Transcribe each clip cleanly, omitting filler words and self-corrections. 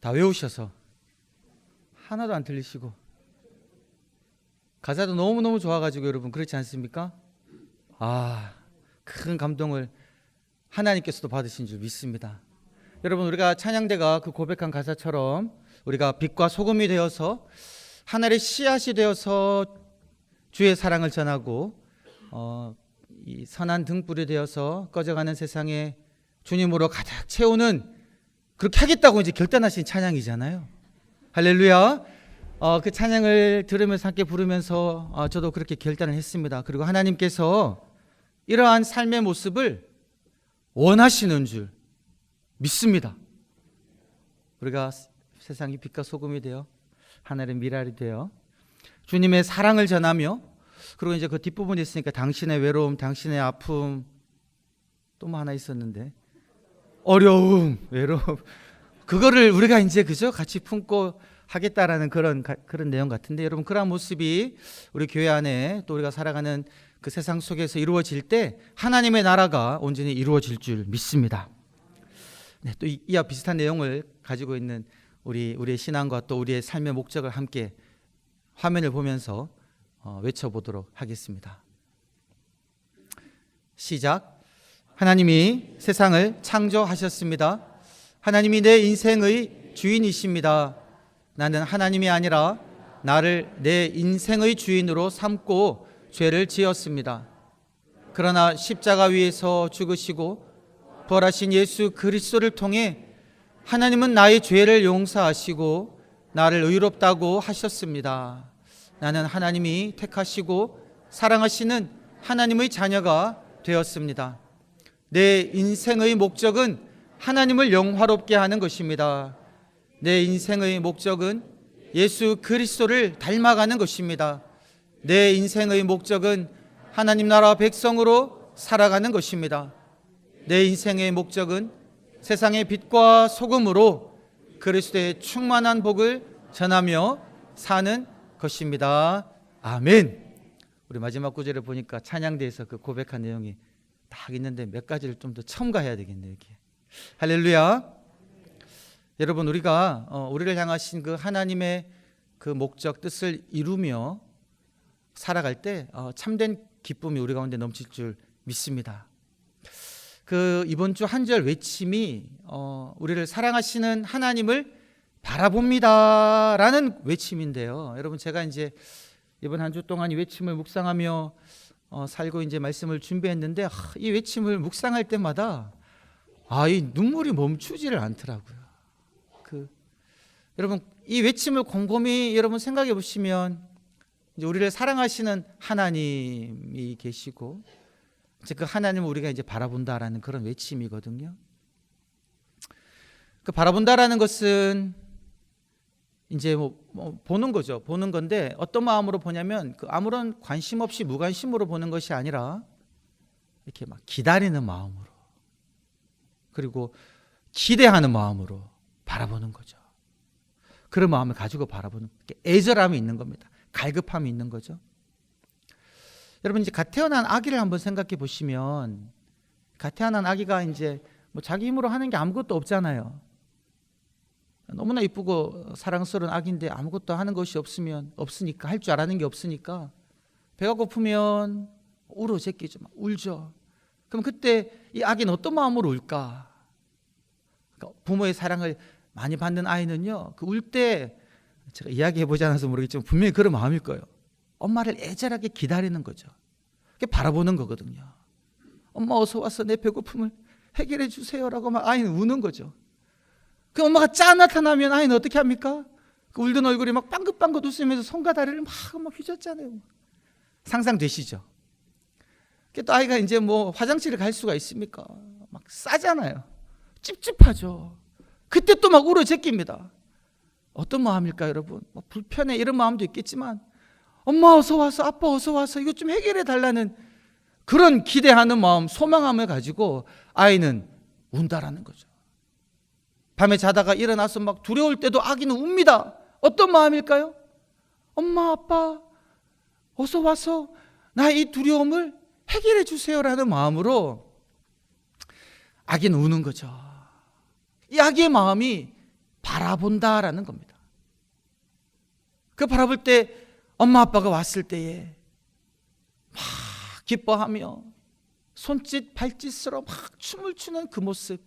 다 외우셔서 하나도 안 틀리시고 가사도 너무너무 좋아가지고 여러분 그렇지 않습니까? 큰 감동을 하나님께서도 받으신 줄 믿습니다. 여러분, 우리가 찬양대가 그 고백한 가사처럼 우리가 빛과 소금이 되어서 하늘의 씨앗이 되어서 주의 사랑을 전하고 이 선한 등불이 되어서 꺼져가는 세상에 주님으로 가득 채우는, 그렇게 하겠다고 이제 결단하신 찬양이잖아요. 할렐루야. 그 찬양을 들으면서 함께 부르면서 저도 그렇게 결단을 했습니다. 그리고 하나님께서 이러한 삶의 모습을 원하시는 줄 믿습니다. 우리가 세상의 빛과 소금이 되어 하늘의 미랄이 되어 주님의 사랑을 전하며, 그리고 이제 그 뒷부분이 있으니까 당신의 외로움, 당신의 아픔, 또 뭐 하나 있었는데 어려움, 외로움, 그거를 우리가 이제 그저 같이 품고 하겠다라는 그런 내용 같은데, 여러분 그러한 모습이 우리 교회 안에 또 우리가 살아가는 그 세상 속에서 이루어질 때 하나님의 나라가 온전히 이루어질 줄 믿습니다. 네, 또 이와 비슷한 내용을 가지고 있는 우리의 신앙과 또 우리의 삶의 목적을 함께 화면을 보면서 외쳐보도록 하겠습니다. 시작. 하나님이 세상을 창조하셨습니다. 하나님이 내 인생의 주인이십니다. 나는 하나님이 아니라 나를 내 인생의 주인으로 삼고 죄를 지었습니다. 그러나 십자가 위에서 죽으시고 부활하신 예수 그리스도를 통해 하나님은 나의 죄를 용서하시고 나를 의롭다고 하셨습니다. 나는 하나님이 택하시고 사랑하시는 하나님의 자녀가 되었습니다. 내 인생의 목적은 하나님을 영화롭게 하는 것입니다. 내 인생의 목적은 예수 그리스도를 닮아가는 것입니다. 내 인생의 목적은 하나님 나라 백성으로 살아가는 것입니다. 내 인생의 목적은 세상의 빛과 소금으로 그리스도의 충만한 복을 전하며 사는 것입니다. 아멘. 우리 마지막 구절을 보니까 찬양대에서 그 고백한 내용이 딱 있는데 몇 가지를 좀 더 첨가해야 되겠네요. 이렇게. 할렐루야. 여러분, 우리가 우리를 향하신 그 하나님의 그 목적, 뜻을 이루며 살아갈 때 참된 기쁨이 우리 가운데 넘칠 줄 믿습니다. 그 이번 주 한 절 외침이 우리를 사랑하시는 하나님을 바라봅니다라는 외침인데요. 여러분, 제가 이제 이번 한 주 동안 이 외침을 묵상하며 살고 이제 말씀을 준비했는데 이 외침을 묵상할 때마다 이 눈물이 멈추지를 않더라고요. 여러분, 이 외침을 곰곰이 여러분 생각해 보시면 이제 우리를 사랑하시는 하나님이 계시고 이제 그 하나님을 우리가 이제 바라본다라는 그런 외침이거든요. 그 바라본다라는 것은 이제 보는 거죠. 보는 건데 어떤 마음으로 보냐면 그 아무런 관심 없이 무관심으로 보는 것이 아니라 이렇게 막 기다리는 마음으로, 그리고 기대하는 마음으로 바라보는 거죠. 그런 마음을 가지고 바라보는, 애절함이 있는 겁니다. 갈급함이 있는 거죠. 여러분, 이제 갓 태어난 아기를 한번 생각해 보시면, 갓 태어난 아기가 이제 자기 힘으로 하는 게 아무것도 없잖아요. 너무나 이쁘고 사랑스러운 아기인데 아무것도 하는 것이 없으니까, 할 줄 아는 게 없으니까 배가 고프면 울어 제끼죠. 막 울죠. 그럼 그때 이 아기는 어떤 마음으로 울까? 그러니까 부모의 사랑을 많이 받는 아이는요, 그 울 때 제가 이야기해보지 않아서 모르겠지만 분명히 그런 마음일 거예요. 엄마를 애절하게 기다리는 거죠. 그게 바라보는 거거든요. 엄마 어서 와서 내 배고픔을 해결해 주세요라고 막 아이는 우는 거죠. 그 엄마가 짜 나타나면 아이는 어떻게 합니까? 그 울던 얼굴이 막 빵긋빵긋 웃으면서 손과 다리를 막 휘젓잖아요. 상상되시죠? 또 아이가 이제 화장실을 갈 수가 있습니까? 막 싸잖아요. 찝찝하죠. 그때 또 막 울어 제낍니다. 어떤 마음일까 여러분? 불편해 이런 마음도 있겠지만 엄마 어서 와서, 아빠 어서 와서 이것 좀 해결해 달라는 그런 기대하는 마음, 소망함을 가지고 아이는 운다라는 거죠. 밤에 자다가 일어나서 막 두려울 때도 아기는 웁니다. 어떤 마음일까요? 엄마 아빠 어서 와서 나의 이 두려움을 해결해 주세요라는 마음으로 아기는 우는 거죠. 이 아기의 마음이 바라본다라는 겁니다. 그 바라볼 때 엄마 아빠가 왔을 때에 막 기뻐하며 손짓 발짓으로 막 춤을 추는 그 모습,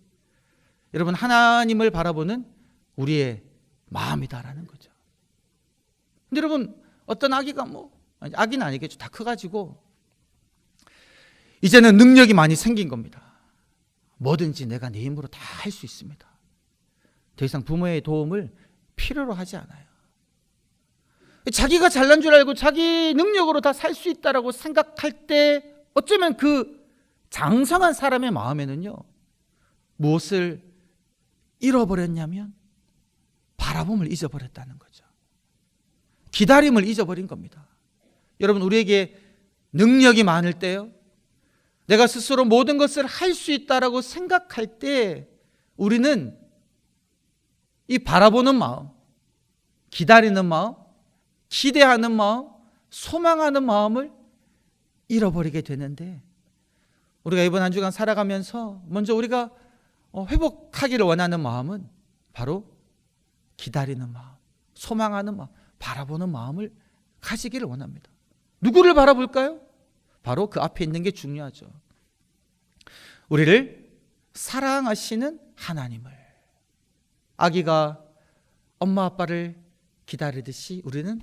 여러분 하나님을 바라보는 우리의 마음이다라는 거죠. 근데 여러분 어떤 아기가 아기는 아니겠죠. 다 커가지고 이제는 능력이 많이 생긴 겁니다. 뭐든지 내가 내 힘으로 다 할 수 있습니다. 더 이상 부모의 도움을 필요로 하지 않아요. 자기가 잘난 줄 알고 자기 능력으로 다 살 수 있다라고 생각할 때 어쩌면 그 장성한 사람의 마음에는요, 무엇을 잃어버렸냐면 바라봄을 잊어버렸다는 거죠. 기다림을 잊어버린 겁니다. 여러분, 우리에게 능력이 많을 때요, 내가 스스로 모든 것을 할 수 있다라고 생각할 때 우리는 이 바라보는 마음, 기다리는 마음, 기대하는 마음, 소망하는 마음을 잃어버리게 되는데, 우리가 이번 한 주간 살아가면서 먼저 우리가 회복하기를 원하는 마음은 바로 기다리는 마음, 소망하는 마음, 바라보는 마음을 가지기를 원합니다. 누구를 바라볼까요? 바로 그 앞에 있는 게 중요하죠. 우리를 사랑하시는 하나님을. 아기가 엄마 아빠를 기다리듯이 우리는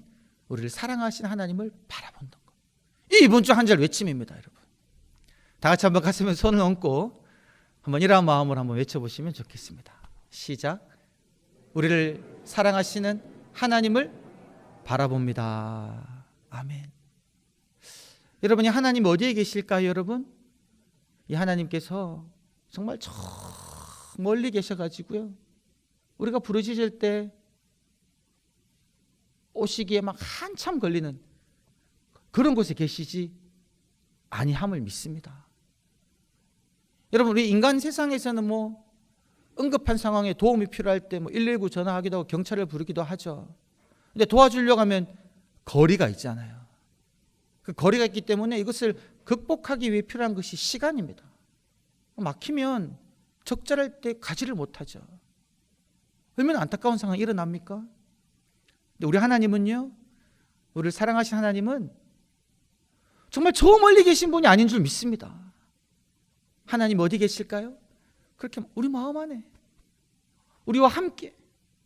우리를 사랑하시는 하나님을 바라본다는 것. 이번 주 한 절 외침입니다, 여러분. 다 같이 한번 가슴에 손을 얹고 한번 이러한 마음으로 한번 외쳐보시면 좋겠습니다. 시작. 우리를 사랑하시는 하나님을 바라봅니다. 아멘. 여러분이 하나님 어디에 계실까요, 여러분? 이 하나님께서 정말 저 멀리 계셔가지고요, 우리가 부르짖을 때 오시기에 막 한참 걸리는 그런 곳에 계시지 아니함을 믿습니다. 여러분, 우리 인간 세상에서는 응급한 상황에 도움이 필요할 때 119 전화하기도 하고 경찰을 부르기도 하죠. 근데 도와주려고 하면 거리가 있잖아요. 그 거리가 있기 때문에 이것을 극복하기 위해 필요한 것이 시간입니다. 막히면 적절할 때 가지를 못하죠. 얼마나 안타까운 상황이 일어납니까? 근데 우리 하나님은요, 우리를 사랑하신 하나님은 정말 저 멀리 계신 분이 아닌 줄 믿습니다. 하나님 어디 계실까요? 그렇게 우리 마음 안에, 우리와 함께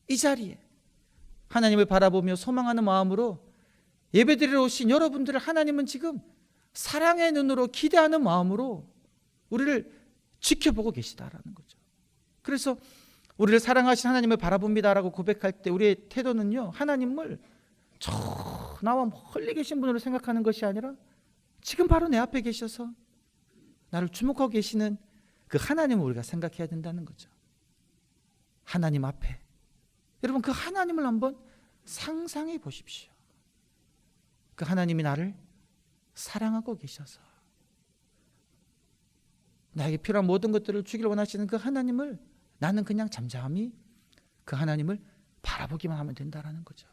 이 자리에 하나님을 바라보며 소망하는 마음으로 예배드리러 오신 여러분들을 하나님은 지금 사랑의 눈으로 기대하는 마음으로 우리를 지켜보고 계시다라는 거죠. 그래서 우리를 사랑하신 하나님을 바라봅니다라고 고백할 때 우리의 태도는요, 하나님을 저 나와 멀리 계신 분으로 생각하는 것이 아니라 지금 바로 내 앞에 계셔서 나를 주목하고 계시는 그 하나님을 우리가 생각해야 된다는 거죠. 하나님 앞에, 여러분 그 하나님을 한번 상상해 보십시오. 그 하나님이 나를 사랑하고 계셔서 나에게 필요한 모든 것들을 주기를 원하시는 그 하나님을 나는 그냥 잠잠히 그 하나님을 바라보기만 하면 된다라는 거죠.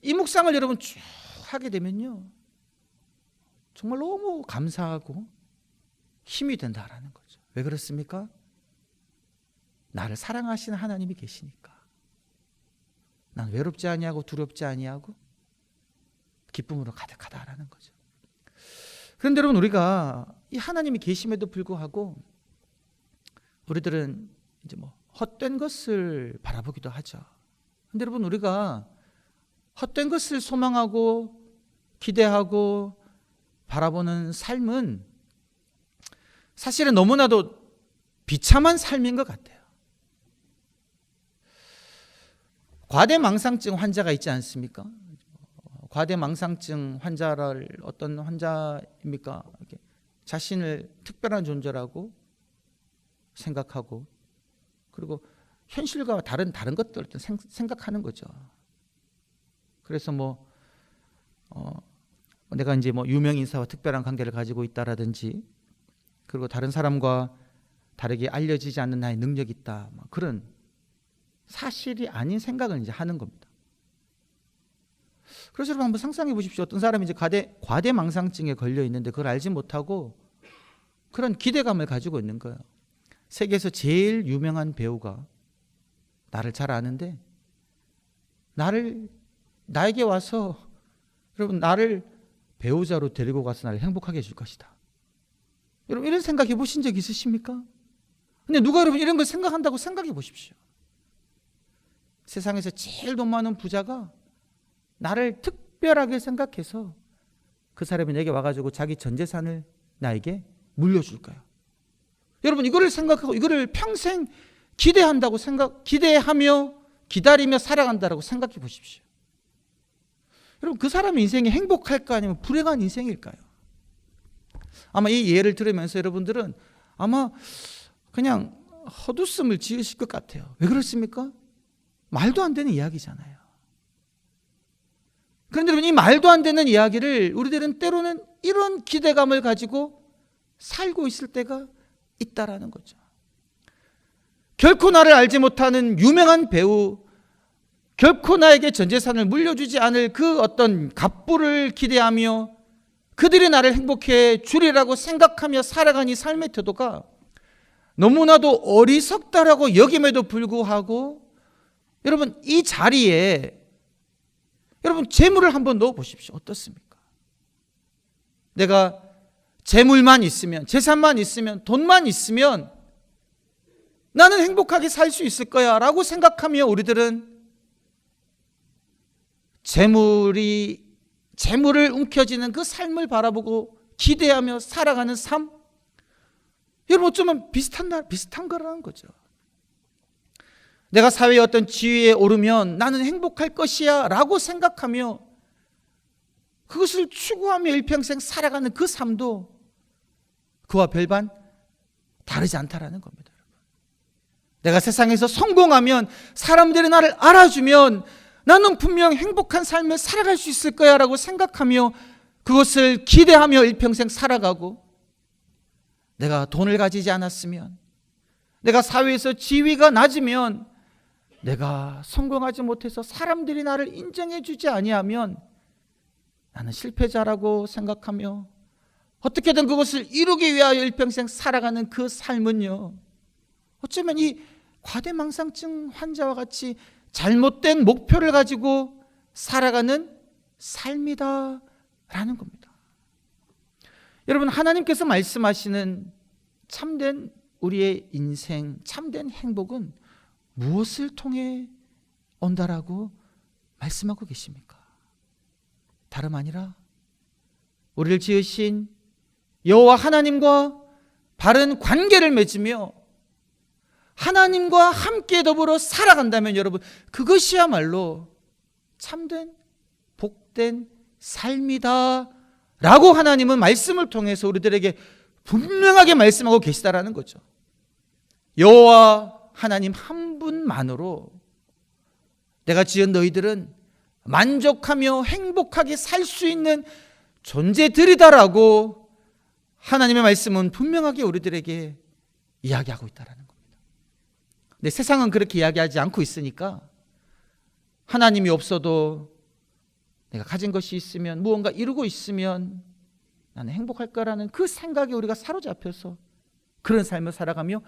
이 묵상을 여러분 쭉 하게 되면요, 정말 너무 감사하고 힘이 된다라는 거죠. 왜 그렇습니까? 나를 사랑하시는 하나님이 계시니까. 난 외롭지 아니하고 두렵지 아니하고 기쁨으로 가득하다라는 거죠. 그런데 여러분, 우리가 이 하나님이 계심에도 불구하고 우리들은 이제 헛된 것을 바라보기도 하죠. 그런데 여러분, 우리가 헛된 것을 소망하고 기대하고 바라보는 삶은 사실은 너무나도 비참한 삶인 것 같아요. 과대망상증 환자가 있지 않습니까? 과대망상증 환자를 어떤 환자입니까? 자신을 특별한 존재라고 생각하고, 그리고 현실과 다른 것들을 생각하는 거죠. 그래서 내가 이제 유명 인사와 특별한 관계를 가지고 있다라든지, 그리고 다른 사람과 다르게 알려지지 않는 나의 능력이 있다, 그런 사실이 아닌 생각을 이제 하는 겁니다. 그래서 여러분 한번 상상해 보십시오. 어떤 사람이 이제 과대망상증에 걸려 있는데 그걸 알지 못하고 그런 기대감을 가지고 있는 거예요. 세계에서 제일 유명한 배우가 나를 잘 아는데 나에게 와서 여러분 나를 배우자로 데리고 가서 나를 행복하게 해줄 것이다. 여러분 이런 생각해 보신 적 있으십니까? 근데 누가 여러분 이런 걸 생각한다고 생각해 보십시오. 세상에서 제일 돈 많은 부자가 나를 특별하게 생각해서 그 사람이 내게 와가지고 자기 전 재산을 나에게 물려줄까요? 여러분 이거를 생각하고 이거를 평생 기대하며 기다리며 살아간다라고 생각해 보십시오. 여러분 그 사람의 인생이 행복할까 아니면 불행한 인생일까요? 아마 이 예를 들으면서 여러분들은 아마 그냥 헛웃음을 지으실 것 같아요. 왜 그렇습니까? 말도 안 되는 이야기잖아요. 그런데 여러분 이 말도 안 되는 이야기를 우리들은 때로는 이런 기대감을 가지고 살고 있을 때가 있다라는 거죠. 결코 나를 알지 못하는 유명한 배우, 결코 나에게 전 재산을 물려주지 않을 그 어떤 갑부를 기대하며 그들이 나를 행복해 주리라고 생각하며 살아가는 이 삶의 태도가 너무나도 어리석다라고 여김에도 불구하고 여러분 이 자리에 여러분 재물을 한번 넣어 보십시오. 어떻습니까? 내가 재물만 있으면, 재산만 있으면, 돈만 있으면 나는 행복하게 살 수 있을 거야 라고 생각하며 우리들은 재물을 움켜쥐는 그 삶을 바라보고 기대하며 살아가는 삶, 여러분 어쩌면 비슷한 거라는 거죠. 내가 사회의 어떤 지위에 오르면 나는 행복할 것이야 라고 생각하며 그것을 추구하며 일평생 살아가는 그 삶도 그와 별반 다르지 않다라는 겁니다. 내가 세상에서 성공하면 사람들이 나를 알아주면 나는 분명 행복한 삶을 살아갈 수 있을 거야 라고 생각하며 그것을 기대하며 일평생 살아가고, 내가 돈을 가지지 않았으면, 내가 사회에서 지위가 낮으면, 내가 성공하지 못해서 사람들이 나를 인정해 주지 아니하면 나는 실패자라고 생각하며 어떻게든 그것을 이루기 위하여 일평생 살아가는 그 삶은요, 어쩌면 이 과대망상증 환자와 같이 잘못된 목표를 가지고 살아가는 삶이다라는 겁니다. 여러분 하나님께서 말씀하시는 참된 우리의 인생, 참된 행복은 무엇을 통해 온다라고 말씀하고 계십니까? 다름 아니라 우리를 지으신 여호와 하나님과 바른 관계를 맺으며 하나님과 함께 더불어 살아간다면 여러분 그것이야말로 참된 복된 삶이다 라고 하나님은 말씀을 통해서 우리들에게 분명하게 말씀하고 계시다라는 거죠. 여호와 하나님 한 분만으로 내가 지은 너희들은 만족하며 행복하게 살 수 있는 존재들이다라고 하나님의 말씀은 분명하게 우리들에게 이야기하고 있다라는 겁니다. 근데 세상은 그렇게 이야기하지 않고 있으니까 하나님이 없어도 내가 가진 것이 있으면, 무언가 이루고 있으면 나는 행복할 거라는 그 생각에 우리가 사로잡혀서 그런 삶을 살아가며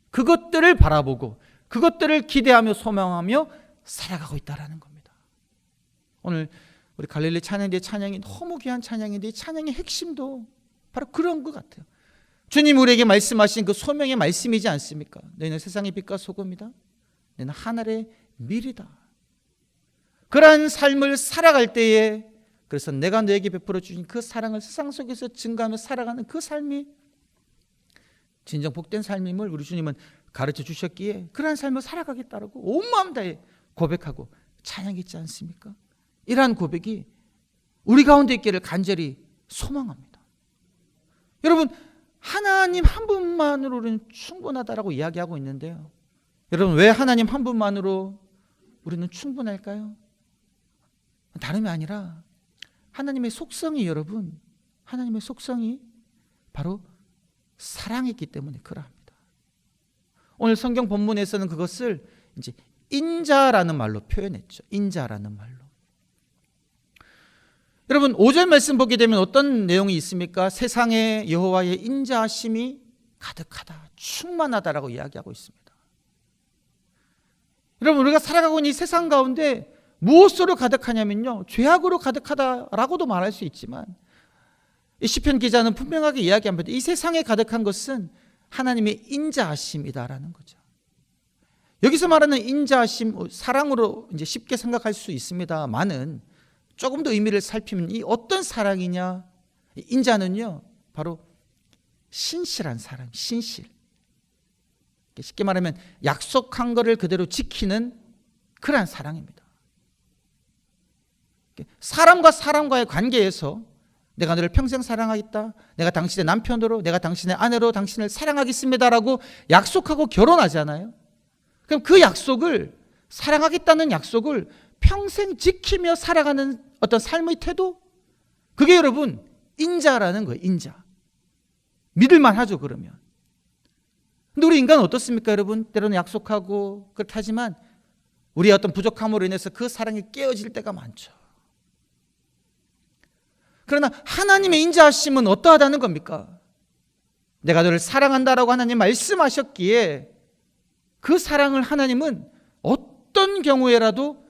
그것들을 바라보고 그것들을 기대하며 소망하며 살아가고 있다는 겁니다. 오늘 우리 갈릴리 찬양대의 찬양이 너무 귀한 찬양인데 이 찬양의 핵심도 바로 그런 것 같아요. 주님 우리에게 말씀하신 그 소명의 말씀이지 않습니까? 너희는 세상의 빛과 소금이다. 너희는 하늘의 밀이다. 그러한 삶을 살아갈 때에, 그래서 내가 너에게 베풀어 주신 그 사랑을 세상 속에서 증가하며 살아가는 그 삶이 진정 복된 삶임을 우리 주님은 가르쳐 주셨기에 그러한 삶을 살아가겠다라고 온 마음 다해 고백하고 찬양했지 않습니까? 이러한 고백이 우리 가운데 있기를 간절히 소망합니다. 여러분 하나님 한 분만으로 우리는 충분하다라고 이야기하고 있는데요, 여러분 왜 하나님 한 분만으로 우리는 충분할까요? 다름이 아니라 하나님의 속성이, 여러분 하나님의 속성이 바로 사랑이기 때문에 그러합니다. 오늘 성경 본문에서는 그것을 이제 인자라는 말로 표현했죠. 인자라는 말로. 여러분 5절 말씀 보게 되면 어떤 내용이 있습니까? 세상에 여호와의 인자하심이 가득하다, 충만하다라고 이야기하고 있습니다. 여러분, 우리가 살아가고 있는 이 세상 가운데 무엇으로 가득하냐면요, 죄악으로 가득하다라고도 말할 수 있지만, 이 시편 기자는 분명하게 이야기합니다. 이 세상에 가득한 것은 하나님의 인자하심이다라는 거죠. 여기서 말하는 인자하심, 사랑으로 이제 쉽게 생각할 수 있습니다만은 조금 더 의미를 살피면 이 어떤 사랑이냐? 인자는요, 바로 신실한 사랑, 신실. 쉽게 말하면 약속한 것을 그대로 지키는 그러한 사랑입니다. 사람과 사람과의 관계에서 내가 너를 평생 사랑하겠다, 내가 당신의 남편으로, 내가 당신의 아내로 당신을 사랑하겠습니다라고 약속하고 결혼하잖아요. 그럼 그 약속을, 사랑하겠다는 약속을 평생 지키며 살아가는 어떤 삶의 태도, 그게 여러분 인자라는 거예요. 인자. 믿을만 하죠. 그러면. 근데 우리 인간은 어떻습니까 여러분? 때로는 약속하고 그렇게 하지만 우리의 어떤 부족함으로 인해서 그 사랑이 깨어질 때가 많죠. 그러나 하나님의 인자하심은 어떠하다는 겁니까? 내가 너를 사랑한다라고 하나님 말씀하셨기에 그 사랑을 하나님은 어떤 경우에라도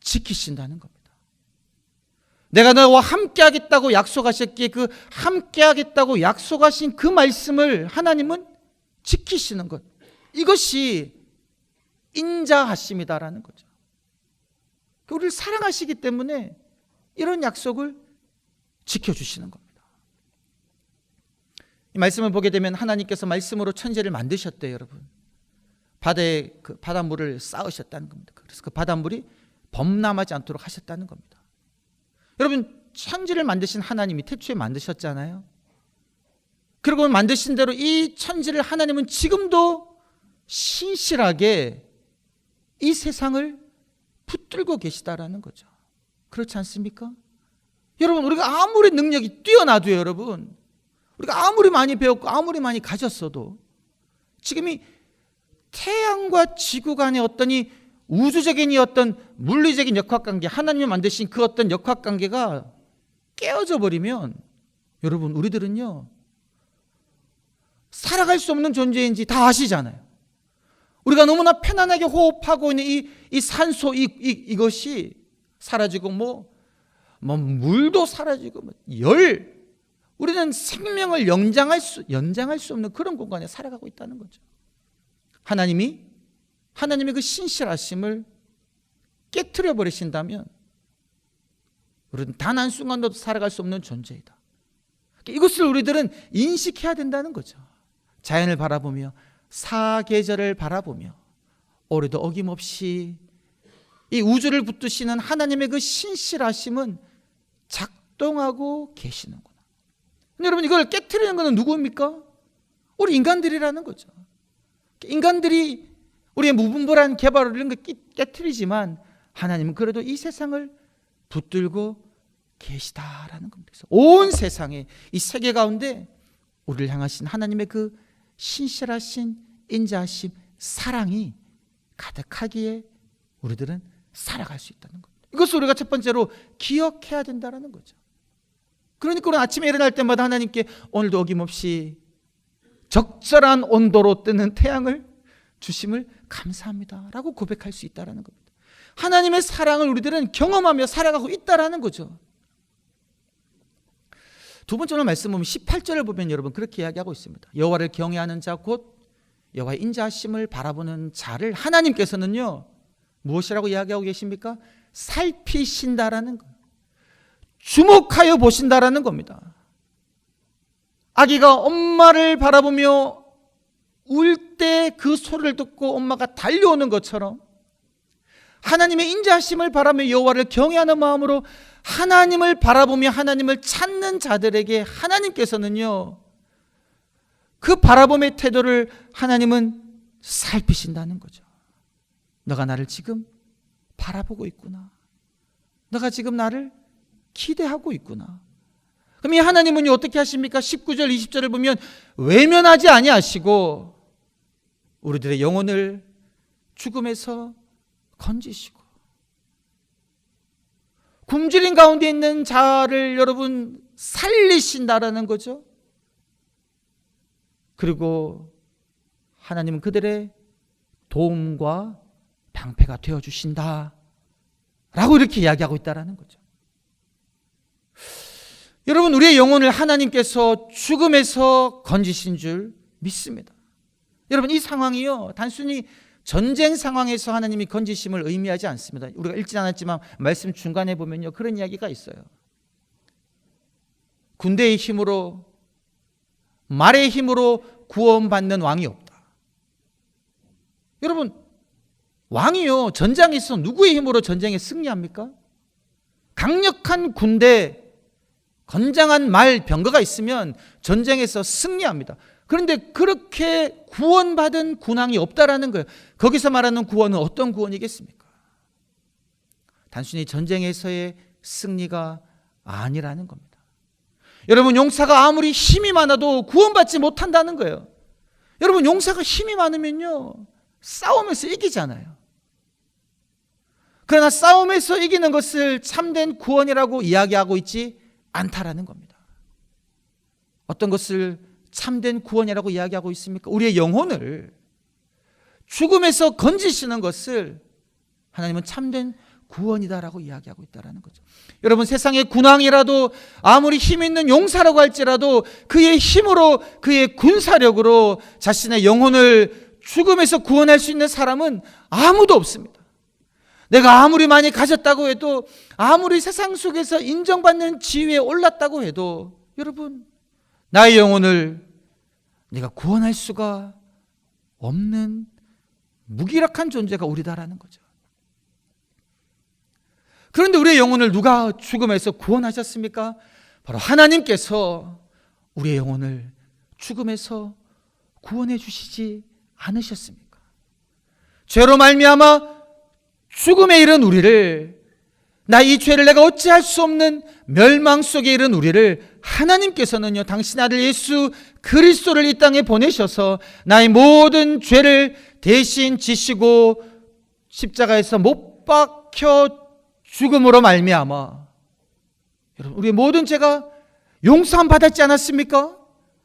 지키신다는 겁니다. 내가 너와 함께 하겠다고 약속하셨기에 그 함께 하겠다고 약속하신 그 말씀을 하나님은 지키시는 것, 이것이 인자하심이다라는 거죠. 우리를 사랑하시기 때문에 이런 약속을 지켜주시는 겁니다. 이 말씀을 보게 되면 하나님께서 말씀으로 천지를 만드셨대요. 여러분, 바다에 그 바닷물을 쌓으셨다는 겁니다. 그래서 그 바닷물이 범람하지 않도록 하셨다는 겁니다. 여러분, 천지를 만드신 하나님이 태초에 만드셨잖아요. 그리고 만드신 대로 이 천지를 하나님은 지금도 신실하게 이 세상을 붙들고 계시다라는 거죠. 그렇지 않습니까? 여러분, 우리가 아무리 능력이 뛰어나도요, 여러분, 우리가 아무리 많이 배웠고 아무리 많이 가졌어도 지금 이 태양과 지구 간의 어떤 이 우주적인 이 어떤 물리적인 역학관계, 하나님이 만드신 그 어떤 역학관계가 깨어져 버리면 여러분, 우리들은요 살아갈 수 없는 존재인지 다 아시잖아요. 우리가 너무나 편안하게 호흡하고 있는 이 산소, 이것이 사라지고 뭐 물도 사라지고 우리는 생명을 연장할 수 없는 그런 공간에 살아가고 있다는 거죠. 하나님의 그 신실하심을 깨트려 버리신다면 우리는 단 한순간도 살아갈 수 없는 존재이다. 이것을 우리들은 인식해야 된다는 거죠. 자연을 바라보며 사계절을 바라보며 올해도 어김없이 이 우주를 붙드시는 하나님의 그 신실하심은 작동하고 계시는구나. 근데 여러분, 이걸 깨트리는 것은 누구입니까? 우리 인간들이라는 거죠. 인간들이 우리의 무분별한 개발을 이런 거 깨트리지만 하나님은 그래도 이 세상을 붙들고 계시다라는 겁니다. 그래서 온 세상에, 이 세계 가운데 우리를 향하신 하나님의 그 신실하신 인자하심, 사랑이 가득하기에 우리들은 살아갈 수 있다는 겁니다. 이것을 우리가 첫 번째로 기억해야 된다는 거죠. 그러니까 우리는 아침에 일어날 때마다 하나님께 오늘도 어김없이 적절한 온도로 뜨는 태양을 주심을 감사합니다 라고 고백할 수 있다는 겁니다. 하나님의 사랑을 우리들은 경험하며 살아가고 있다는 거죠. 두 번째로 말씀 보면 18절을 보면 여러분 그렇게 이야기하고 있습니다. 여호와를 경외하는 자 곧 여호와의 인자하심을 바라보는 자를 하나님께서는요 무엇이라고 이야기하고 계십니까? 살피신다라는 거예요. 주목하여 보신다라는 겁니다. 아기가 엄마를 바라보며 울 때 그 소리를 듣고 엄마가 달려오는 것처럼 하나님의 인자하심을 바라며 여호와를 경외하는 마음으로 하나님을 바라보며 하나님을 찾는 자들에게 하나님께서는요 그 바라봄의 태도를 하나님은 살피신다는 거죠. 너가 나를 지금 바라보고 있구나. 너가 지금 나를 기대하고 있구나. 그럼 이 하나님은 어떻게 하십니까? 19절 20절을 보면 외면하지 아니하시고 우리들의 영혼을 죽음에서 건지시고 굶주린 가운데 있는 자를 여러분 살리신다라는 거죠. 그리고 하나님은 그들의 도움과 방패가 되어주신다 라고 이렇게 이야기하고 있다는 거죠. 여러분, 우리의 영혼을 하나님께서 죽음에서 건지신 줄 믿습니다. 여러분, 이 상황이요, 단순히 전쟁 상황에서 하나님이 건지심을 의미하지 않습니다. 우리가 읽지 않았지만 말씀 중간에 보면요, 그런 이야기가 있어요. 군대의 힘으로, 말의 힘으로 구원받는 왕이 없다. 여러분, 왕이요, 전장에서 누구의 힘으로 전쟁에 승리합니까? 강력한 군대, 건장한 말, 병거가 있으면 전쟁에서 승리합니다. 그런데 그렇게 구원받은 군왕이 없다라는 거예요. 거기서 말하는 구원은 어떤 구원이겠습니까? 단순히 전쟁에서의 승리가 아니라는 겁니다. 여러분, 용사가 아무리 힘이 많아도 구원받지 못한다는 거예요. 여러분, 용사가 힘이 많으면요, 싸움에서 이기잖아요. 그러나 싸움에서 이기는 것을 참된 구원이라고 이야기하고 있지 않다라는 겁니다. 어떤 것을 참된 구원이라고 이야기하고 있습니까? 우리의 영혼을 죽음에서 건지시는 것을 하나님은 참된 구원이다라고 이야기하고 있다는 거죠. 여러분, 세상의 군왕이라도 아무리 힘 있는 용사라고 할지라도 그의 힘으로, 그의 군사력으로 자신의 영혼을 죽음에서 구원할 수 있는 사람은 아무도 없습니다. 내가 아무리 많이 가졌다고 해도, 아무리 세상 속에서 인정받는 지위에 올랐다고 해도, 여러분, 나의 영혼을 내가 구원할 수가 없는 무기력한 존재가 우리다라는 거죠. 그런데 우리의 영혼을 누가 죽음에서 구원하셨습니까? 바로 하나님께서 우리의 영혼을 죽음에서 구원해 주시지 않으셨습니까? 죄로 말미암아 죽음에 이른 우리를, 나 이 죄를 내가 어찌할 수 없는 멸망 속에 이른 우리를 하나님께서는요, 당신 아들 예수 그리스도를 이 땅에 보내셔서 나의 모든 죄를 대신 지시고 십자가에서 못 박혀 죽음으로 말미암아 여러분, 우리의 모든 죄가 용서함 받았지 않았습니까?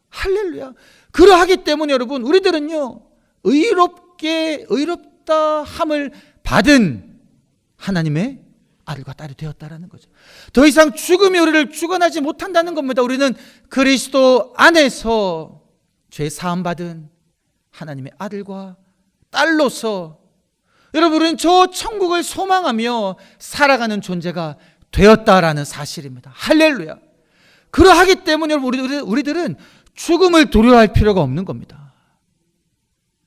할렐루야. 그러하기 때문에 여러분, 우리들은요, 의롭다 함을 받은 하나님의 아들과 딸이 되었다라는 거죠. 더 이상 죽음이 우리를 주관하지 못한다는 겁니다. 우리는 그리스도 안에서 죄 사함 받은 하나님의 아들과 딸로서, 여러분, 우리는 저 천국을 소망하며 살아가는 존재가 되었다라는 사실입니다. 할렐루야. 그러하기 때문에 여러분, 우리들은 죽음을 두려워할 필요가 없는 겁니다.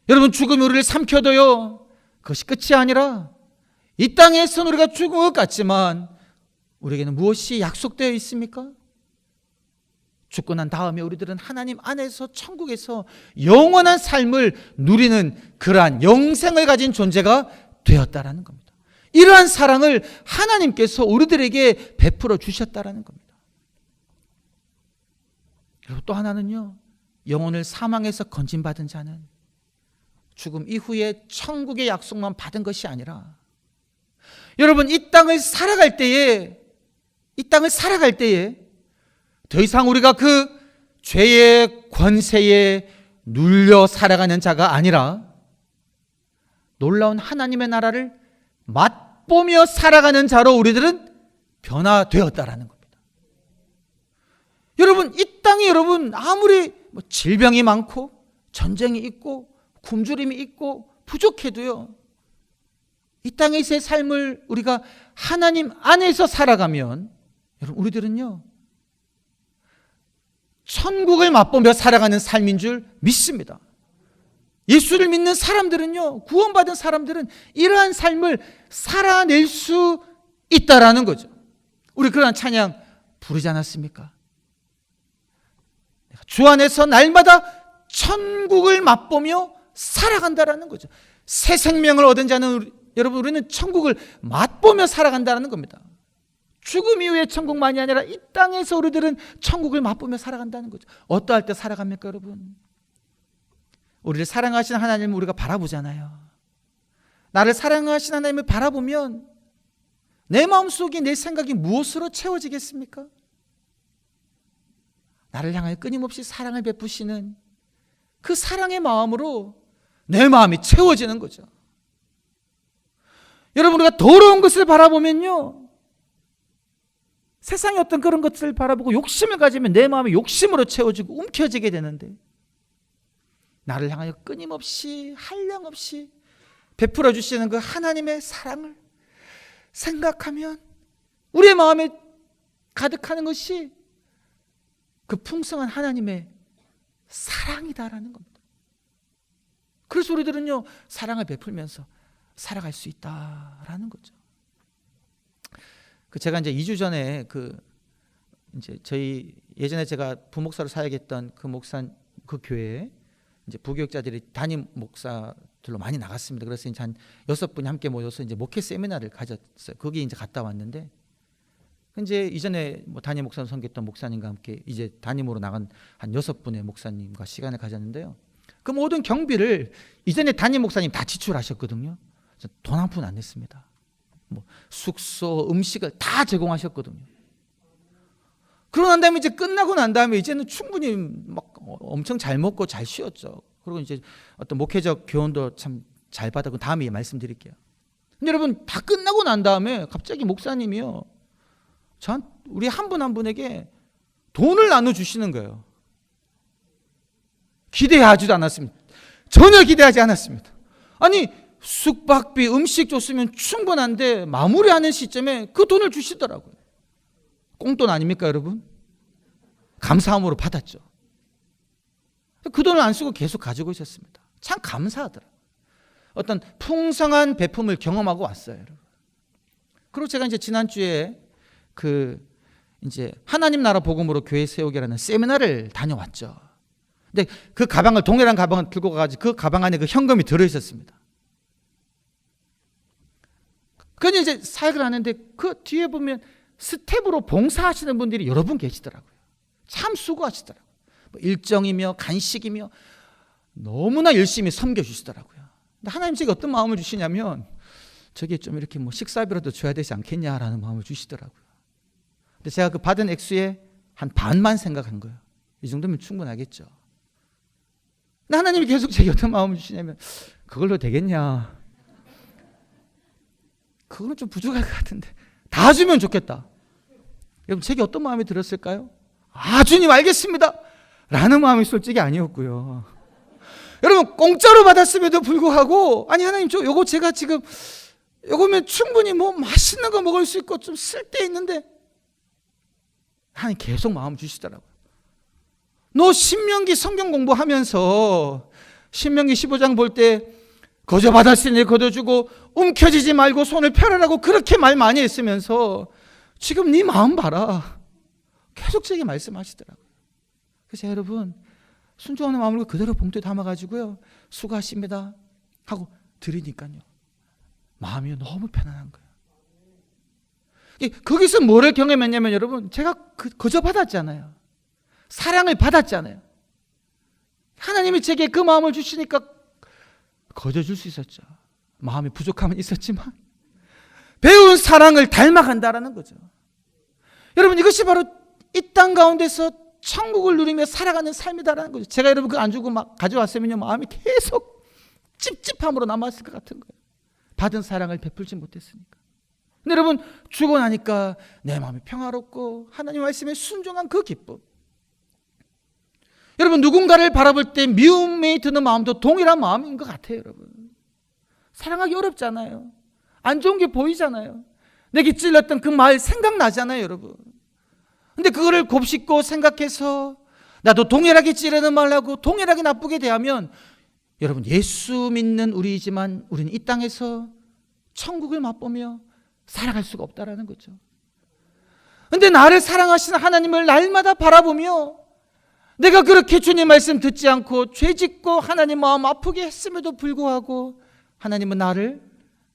여러분, 죽음이 우리를 삼켜도요, 그것이 끝이 아니라 이 땅에서는 우리가 죽은 것 같지만 우리에게는 무엇이 약속되어 있습니까? 죽고 난 다음에 우리들은 하나님 안에서 천국에서 영원한 삶을 누리는 그러한 영생을 가진 존재가 되었다라는 겁니다. 이러한 사랑을 하나님께서 우리들에게 베풀어 주셨다라는 겁니다. 그리고 또 하나는요, 영혼을 사망에서 건진받은 자는 죽음 이후에 천국의 약속만 받은 것이 아니라, 여러분, 이 땅을 살아갈 때에 더 이상 우리가 그 죄의 권세에 눌려 살아가는 자가 아니라 놀라운 하나님의 나라를 맛보며 살아가는 자로 우리들은 변화되었다라는 겁니다. 여러분, 이 땅에 여러분 아무리 질병이 많고 전쟁이 있고 굶주림이 있고 부족해도요, 이 땅에서의 삶을 우리가 하나님 안에서 살아가면 여러분, 우리들은요, 천국을 맛보며 살아가는 삶인 줄 믿습니다. 예수를 믿는 사람들은요, 구원받은 사람들은 이러한 삶을 살아낼 수 있다라는 거죠. 우리 그러한 찬양 부르지 않았습니까? 주 안에서 날마다 천국을 맛보며 살아간다라는 거죠. 새 생명을 얻은 자는 여러분, 우리는 천국을 맛보며 살아간다는 겁니다. 죽음 이후의 천국만이 아니라 이 땅에서 우리들은 천국을 맛보며 살아간다는 거죠. 어떠할 때 살아갑니까, 여러분? 우리를 사랑하시는 하나님을 우리가 바라보잖아요. 나를 사랑하시는 하나님을 바라보면 내 마음속에 내 생각이 무엇으로 채워지겠습니까? 나를 향하여 끊임없이 사랑을 베푸시는 그 사랑의 마음으로 내 마음이 채워지는 거죠. 여러분, 우리가 더러운 것을 바라보면요, 세상의 어떤 그런 것을 바라보고 욕심을 가지면 내 마음이 욕심으로 채워지고 움켜쥐게 되는데, 나를 향하여 끊임없이 한량없이 베풀어 주시는 그 하나님의 사랑을 생각하면 우리의 마음에 가득하는 것이 그 풍성한 하나님의 사랑이다라는 겁니다. 그래서 우리들은요, 사랑을 베풀면서 살아갈 수 있다라는 거죠. 제가 이제 2주 전에 이제 저희 예전에 제가 부목사로 사역했던 그 목사, 그 교회에 이제 부교육자들이 담임 목사들로 많이 나갔습니다. 그래서 이제 한 6분이 함께 모여서 이제 목회 세미나를 가졌어요. 거기 이제 갔다 왔는데, 이제 이전에 뭐 담임 목사로 섬겼던 목사님과 함께 이제 담임으로 나간 한 6분의 목사님과 시간을 가졌는데요. 그 모든 경비를 이전에 담임 목사님 다 지출하셨거든요. 돈 한 푼 안 냈습니다. 뭐 숙소, 음식을 다 제공하셨거든요. 그러고 난 다음에 이제 끝나고 난 다음에 이제는 충분히 막 엄청 잘 먹고 잘 쉬었죠. 그리고 이제 어떤 목회적 교훈도 참 잘 받았고, 다음에 말씀드릴게요. 근데 여러분, 다 끝나고 난 다음에 갑자기 목사님이요, 우리 한 분 한 분에게 돈을 나눠주시는 거예요. 기대하지도 않았습니다. 전혀 기대하지 않았습니다. 아니, 숙박비, 음식 줬으면 충분한데 마무리하는 시점에 그 돈을 주시더라고요. 꽁돈 아닙니까, 여러분? 감사함으로 받았죠. 그 돈을 안 쓰고 계속 가지고 있었습니다. 참 감사하더라고요. 어떤 풍성한 배품을 경험하고 왔어요, 여러분. 그리고 제가 이제 지난주에 이제 하나님 나라 복음으로 교회 세우기라는 세미나를 다녀왔죠. 근데 그 가방을, 동일한 가방을 들고 가가지고 그 가방 안에 그 현금이 들어있었습니다. 그런데 이제 사역을 하는데 그 뒤에 보면 스텝으로 봉사하시는 분들이 여러 분 계시더라고요. 참 수고하시더라고요. 뭐 일정이며 간식이며 너무나 열심히 섬겨주시더라고요. 근데 하나님 제게 어떤 마음을 주시냐면, 저게 좀 이렇게 뭐 식사비라도 줘야 되지 않겠냐라는 마음을 주시더라고요. 근데 제가 그 받은 액수의 한 반만 생각한 거예요. 이 정도면 충분하겠죠. 근데 하나님이 계속 제게 어떤 마음을 주시냐면, 그걸로 되겠냐, 그거는 좀 부족할 것 같은데 다 주면 좋겠다. 여러분, 제게 어떤 마음이 들었을까요? 주님 알겠습니다 라는 마음이 솔직히 아니었고요. 여러분, 공짜로 받았음에도 불구하고, 아니 하나님, 요거 제가 지금 요거면 충분히 뭐 맛있는 거 먹을 수 있고 좀 쓸 데 있는데, 하나님 계속 마음 주시더라고요. 너 신명기 성경 공부하면서 신명기 15장 볼 때 거저 받았으니 거둬주고 움켜쥐지 말고 손을 펴라라고 그렇게 말 많이 했으면서 지금 네 마음 봐라, 계속 제게 말씀하시더라고요. 그래서 여러분, 순종하는 마음으로 그대로 봉투에 담아가지고요, 수고하십니다 하고 드리니까요, 마음이 너무 편안한 거예요. 거기서 뭐를 경험했냐면, 여러분, 제가 거저 받았잖아요. 사랑을 받았잖아요. 하나님이 제게 그 마음을 주시니까 거저 줄 수 있었죠. 마음이 부족함은 있었지만 배운 사랑을 닮아간다라는 거죠. 여러분, 이것이 바로 이 땅 가운데서 천국을 누리며 살아가는 삶이다라는 거죠. 제가 여러분 그거 안 주고 막 가져왔으면요, 마음이 계속 찝찝함으로 남았을 것 같은 거예요. 받은 사랑을 베풀지 못했으니까. 근데 여러분, 주고 나니까 내 마음이 평화롭고 하나님 말씀에 순종한 그 기쁨. 여러분, 누군가를 바라볼 때 미움이 드는 마음도 동일한 마음인 것 같아요. 여러분, 사랑하기 어렵잖아요. 안 좋은 게 보이잖아요. 내게 찔렀던 그 말 생각나잖아요, 여러분. 근데 그거를 곱씹고 생각해서 나도 동일하게 찌르는 말하고 동일하게 나쁘게 대하면, 여러분, 예수 믿는 우리이지만 우리는 이 땅에서 천국을 맛보며 살아갈 수가 없다라는 거죠. 근데 나를 사랑하시는 하나님을 날마다 바라보며 내가 그렇게 주님 말씀 듣지 않고 죄짓고 하나님 마음 아프게 했음에도 불구하고 하나님은 나를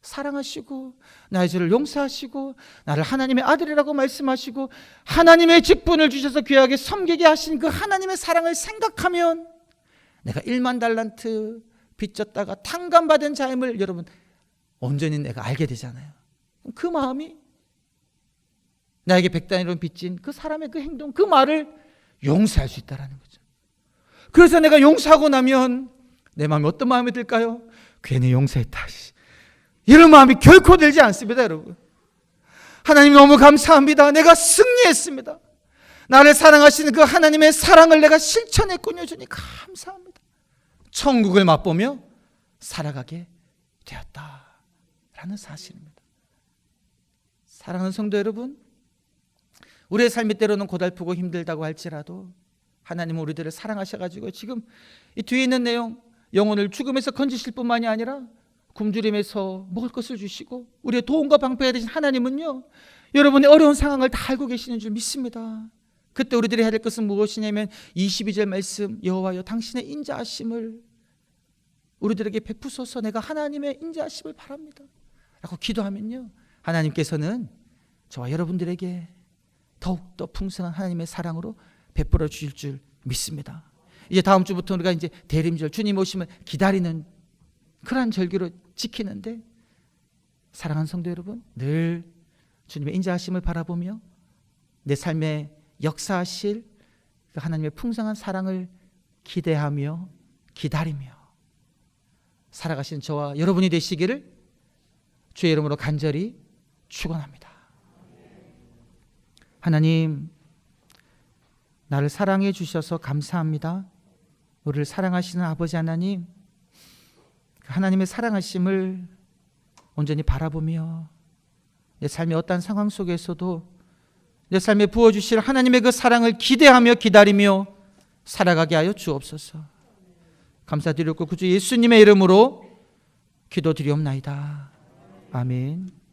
사랑하시고 나의 죄를 용서하시고 나를 하나님의 아들이라고 말씀하시고 하나님의 직분을 주셔서 귀하게 섬기게 하신 그 하나님의 사랑을 생각하면 내가 1만 달란트 빚졌다가 탕감받은 자임을 여러분 온전히 내가 알게 되잖아요. 그 마음이 나에게 100단위로 빚진 그 사람의 그 행동, 그 말을 용서할 수 있다는 거죠. 그래서 내가 용서하고 나면 내 마음이 어떤 마음이 들까요? 괜히 용서했다, 이런 마음이 결코 들지 않습니다, 여러분. 하나님 너무 감사합니다. 내가 승리했습니다. 나를 사랑하시는 그 하나님의 사랑을 내가 실천했군요. 주님 감사합니다. 천국을 맛보며 살아가게 되었다라는 사실입니다. 사랑하는 성도 여러분, 우리의 삶이 때로는 고달프고 힘들다고 할지라도 하나님은 우리들을 사랑하셔가지고 지금 이 뒤에 있는 내용, 영혼을 죽음에서 건지실 뿐만이 아니라 굶주림에서 먹을 것을 주시고 우리의 도움과 방패가 되신 하나님은요, 여러분의 어려운 상황을 다 알고 계시는 줄 믿습니다. 그때 우리들이 해야 될 것은 무엇이냐면 22절 말씀, 여호와여 당신의 인자하심을 우리들에게 베푸소서, 내가 하나님의 인자하심을 바랍니다 라고 기도하면요, 하나님께서는 저와 여러분들에게 더욱더 풍성한 하나님의 사랑으로 베풀어 주실 줄 믿습니다. 이제 다음 주부터 우리가 이제 대림절, 주님 오심을 기다리는 그러한 절기로 지키는데, 사랑하는 성도 여러분, 늘 주님의 인자하심을 바라보며 내 삶에 역사하실 하나님의 풍성한 사랑을 기대하며 기다리며 살아가신 저와 여러분이 되시기를 주의 이름으로 간절히 축원합니다. 하나님, 나를 사랑해 주셔서 감사합니다. 우리를 사랑하시는 아버지 하나님, 하나님의 사랑하심을 온전히 바라보며 내 삶의 어떠한 상황 속에서도 내 삶에 부어주실 하나님의 그 사랑을 기대하며 기다리며 살아가게 하여 주옵소서. 감사드렸고 구주 예수님의 이름으로 기도드리옵나이다. 아멘.